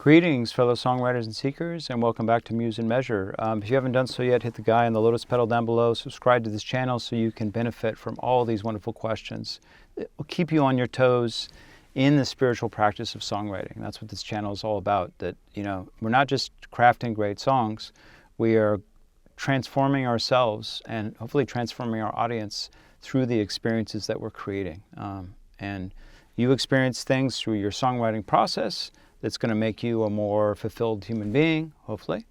Greetings, fellow songwriters and seekers, and welcome back to Muse Measure. If you haven't done so yet, hit the guy in the lotus pedal down below. Subscribe to this channel so you can benefit from all these wonderful questions. It will keep you on your toes in the spiritual practice of songwriting. That's what this channel is all about. That, we're not just crafting great songs. We are transforming ourselves and hopefully transforming our audience through the experiences that we're creating. And you experience things through your songwriting process that's going to make you a more fulfilled human being, hopefully,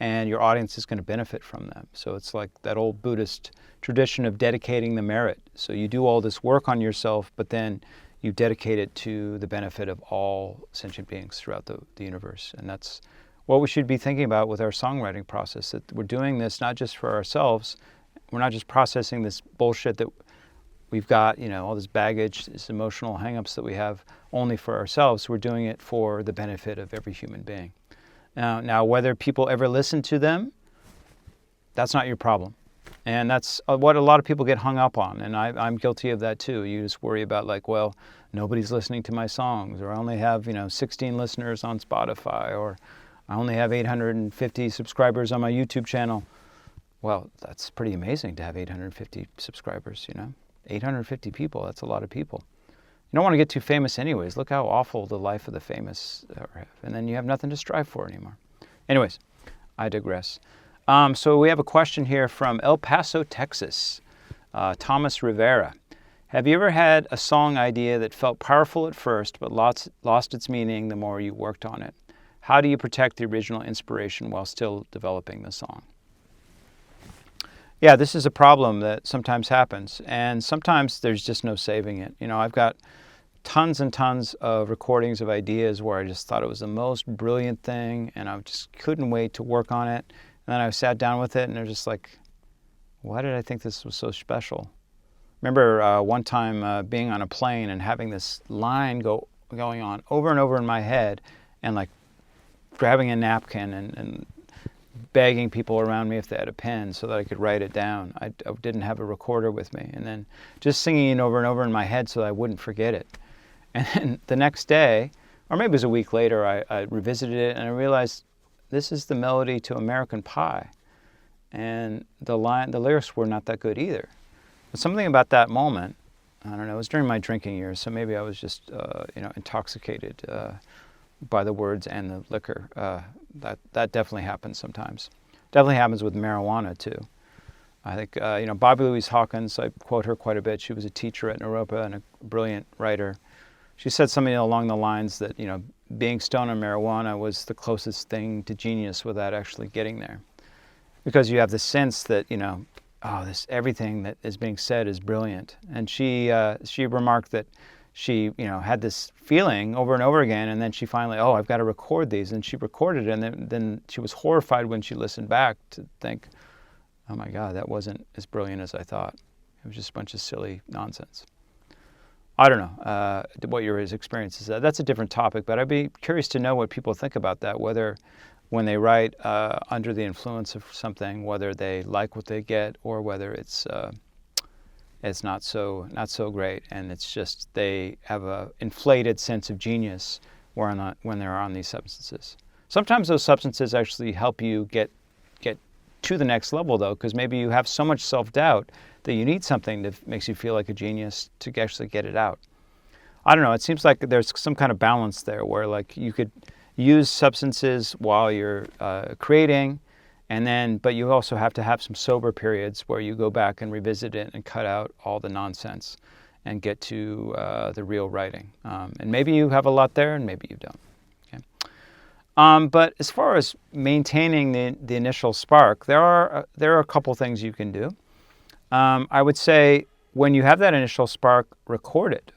and your audience is going to benefit from them. So it's like that old Buddhist tradition of dedicating the merit. So you do all this work on yourself, but then you dedicate it to the benefit of all sentient beings throughout the universe. And that's what we should be thinking about with our songwriting process, that we're doing this not just for ourselves. We're not just processing this bullshit that we've got, all this baggage, this emotional hang-ups that we have only for ourselves. We're doing it for the benefit of every human being. Now, whether people ever listen to them, that's not your problem. And that's what a lot of people get hung up on. And I'm guilty of that too. You just worry about nobody's listening to my songs, or I only have, 16 listeners on Spotify, or I only have 850 subscribers on my YouTube channel. Well, that's pretty amazing to have 850 subscribers, 850 people, that's a lot of people. You don't want to get too famous anyways. Look how awful the life of the famous are. And then you have nothing to strive for anymore. Anyways, I digress. So we have a question here from El Paso, Texas. Thomas Rivera. Have you ever had a song idea that felt powerful at first but lost its meaning the more you worked on it? How do you protect the original inspiration while still developing the song? Yeah, this is a problem that sometimes happens, and sometimes there's just no saving it. I've got tons and tons of recordings of ideas where I just thought it was the most brilliant thing, and I just couldn't wait to work on it. And then I sat down with it, and they're just like, why did I think this was so special? Remember one time being on a plane and having this line going on over and over in my head, and grabbing a napkin and begging people around me if they had a pen so that I could write it down. I didn't have a recorder with me. And then just singing it over and over in my head so that I wouldn't forget it. And then the next day, or maybe it was a week later, I revisited it and I realized this is the melody to American Pie. And the lyrics were not that good either. But something about that moment, I don't know, it was during my drinking years, so maybe I was just, intoxicated by the words and the liquor. That definitely happens sometimes. Definitely happens with marijuana too. I think, Bobby Louise Hawkins, I quote her quite a bit. She was a teacher at Naropa and a brilliant writer. She said something along the lines that, being stoned on marijuana was the closest thing to genius without actually getting there. Because you have the sense that, everything that is being said is brilliant. And she remarked that she, had this feeling over and over again, and then she finally, I've got to record these, and she recorded it, and then she was horrified when she listened back to think, oh my God, that wasn't as brilliant as I thought. It was just a bunch of silly nonsense. I don't know what your experience is. That's a different topic, but I'd be curious to know what people think about that, whether when they write under the influence of something, whether they like what they get or whether it's not so great, and it's just they have a inflated sense of genius when they're on these substances. Sometimes those substances actually help you get to the next level, though, because maybe you have so much self-doubt that you need something that makes you feel like a genius to actually get it out. I don't know. It seems like there's some kind of balance there where you could use substances while you're creating, but you also have to have some sober periods where you go back and revisit it and cut out all the nonsense and get to the real writing. And maybe you have a lot there and maybe you don't. Okay? But as far as maintaining the initial spark, there are a couple things you can do. I would say when you have that initial spark, record it.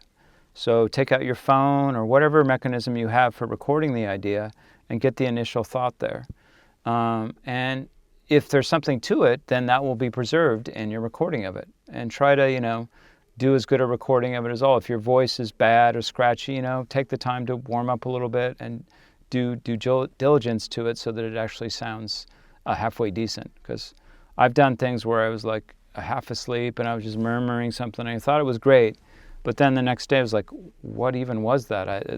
So take out your phone or whatever mechanism you have for recording the idea and get the initial thought there. And if there's something to it, then that will be preserved in your recording of it. And try to, do as good a recording of it as all. If your voice is bad or scratchy, take the time to warm up a little bit and do due diligence to it so that it actually sounds halfway decent. Because I've done things where I was half asleep and I was just murmuring something and I thought it was great. But then the next day I was like, what even was that?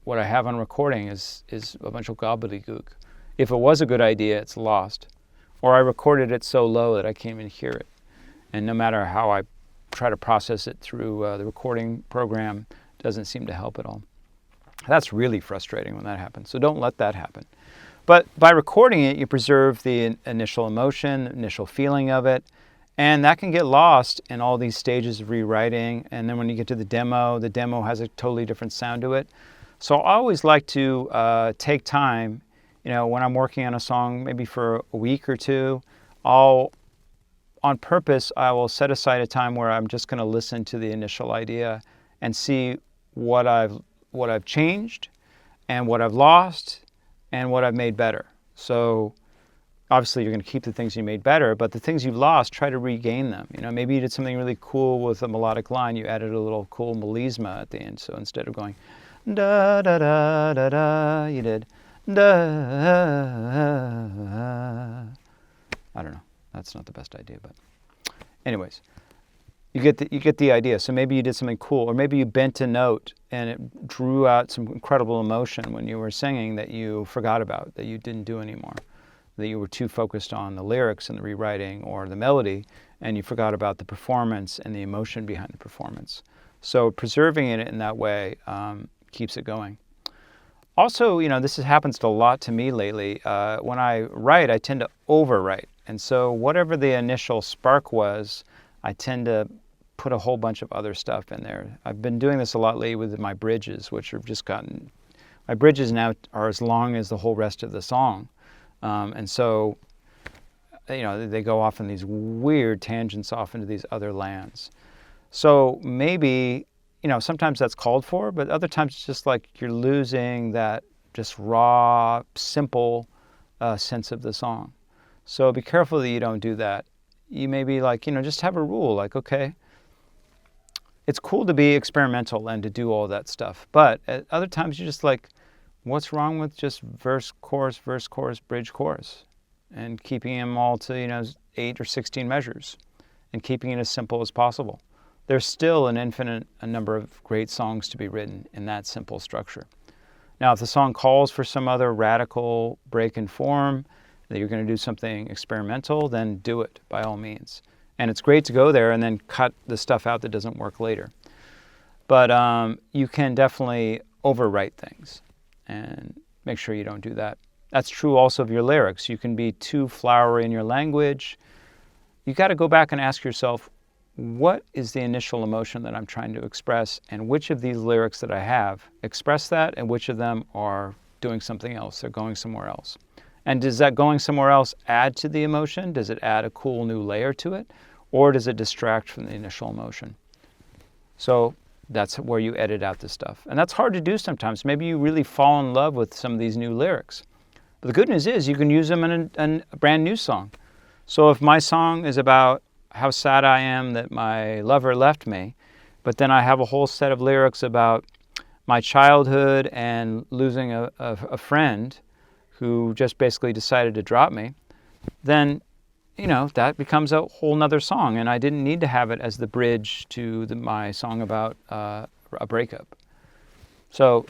What I have on recording is a bunch of gobbledygook. If it was a good idea, it's lost. Or I recorded it so low that I can't even hear it. And no matter how I try to process it through the recording program, it doesn't seem to help at all. That's really frustrating when that happens. So don't let that happen. But by recording it, you preserve the initial emotion, the initial feeling of it, and that can get lost in all these stages of rewriting. And then when you get to the demo has a totally different sound to it. So I always like to take time, when I'm working on a song, maybe for a week or two, on purpose, I will set aside a time where I'm just going to listen to the initial idea and see what I've changed and what I've lost and what I've made better. So obviously you're going to keep the things you made better, but the things you've lost, try to regain them. Maybe you did something really cool with a melodic line, you added a little cool melisma at the end. So instead of going da da da da da, you did da. I don't know. That's not the best idea, but anyways, you get the idea. So maybe you did something cool, or maybe you bent a note and it drew out some incredible emotion when you were singing that you forgot about, that you didn't do anymore, that you were too focused on the lyrics and the rewriting or the melody, and you forgot about the performance and the emotion behind the performance. So preserving it in that way keeps it going. Also, this happens a lot to me lately. When I write, I tend to overwrite. And so whatever the initial spark was, I tend to put a whole bunch of other stuff in there. I've been doing this a lot lately with my bridges, which have just my bridges now are as long as the whole rest of the song. And so, they go off in these weird tangents off into these other lands. So maybe, sometimes that's called for, but other times it's just like you're losing that just raw, simple sense of the song. So be careful that you don't do that. You may be like, just have a rule, like, okay, it's cool to be experimental and to do all that stuff. But at other times you're just like, what's wrong with just verse, chorus, bridge, chorus? And keeping them all to, 8 or 16 measures and keeping it as simple as possible. There's still an infinite number of great songs to be written in that simple structure. Now, if the song calls for some other radical break in form, that you're going to do something experimental, then do it by all means. And it's great to go there and then cut the stuff out that doesn't work later. But you can definitely overwrite things and make sure you don't do that. That's true also of your lyrics. You can be too flowery in your language. You got to go back and ask yourself, what is the initial emotion that I'm trying to express, and which of these lyrics that I have express that, and which of them are doing something else, they're going somewhere else. And does that going somewhere else add to the emotion? Does it add a cool new layer to it? Or does it distract from the initial emotion? So that's where you edit out the stuff. And that's hard to do sometimes. Maybe you really fall in love with some of these new lyrics. But the good news is you can use them in a brand new song. So if my song is about how sad I am that my lover left me, but then I have a whole set of lyrics about my childhood and losing a friend who just basically decided to drop me, then, that becomes a whole nother song. And I didn't need to have it as the bridge to my song about a breakup. So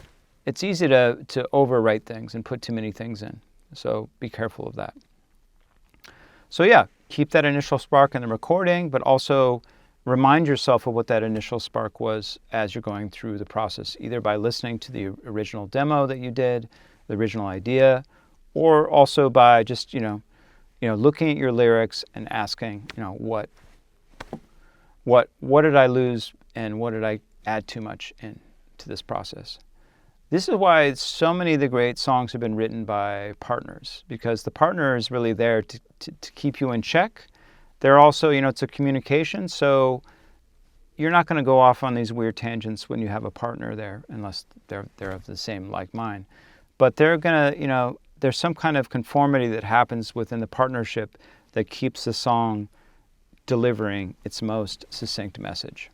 it's easy to overwrite things and put too many things in. So be careful of that. So yeah, keep that initial spark in the recording, but also remind yourself of what that initial spark was as you're going through the process, either by listening to the original demo that you did, the original idea, or also by just, looking at your lyrics and asking, what did I lose and what did I add too much into this process? This is why so many of the great songs have been written by partners, because the partner is really there to keep you in check. They're also, it's a communication, so you're not going to go off on these weird tangents when you have a partner there, unless they're of the same like mind. But they're going to, there's some kind of conformity that happens within the partnership that keeps the song delivering its most succinct message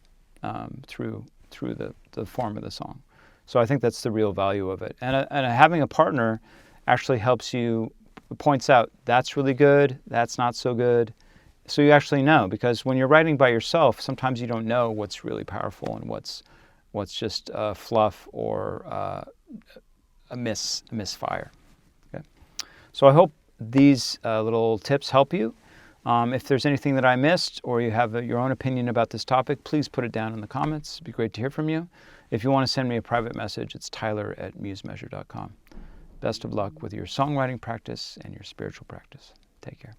through the form of the song. So I think that's the real value of it. And having a partner actually helps you, points out that's really good, that's not so good, so you actually know, because when you're writing by yourself, sometimes you don't know what's really powerful and what's just fluff or a misfire. Okay? So I hope these little tips help you. If there's anything that I missed, or you have your own opinion about this topic, please put it down in the comments. It'd be great to hear from you. If you want to send me a private message, it's tyler@musemeasure.com. Best of luck with your songwriting practice and your spiritual practice. Take care.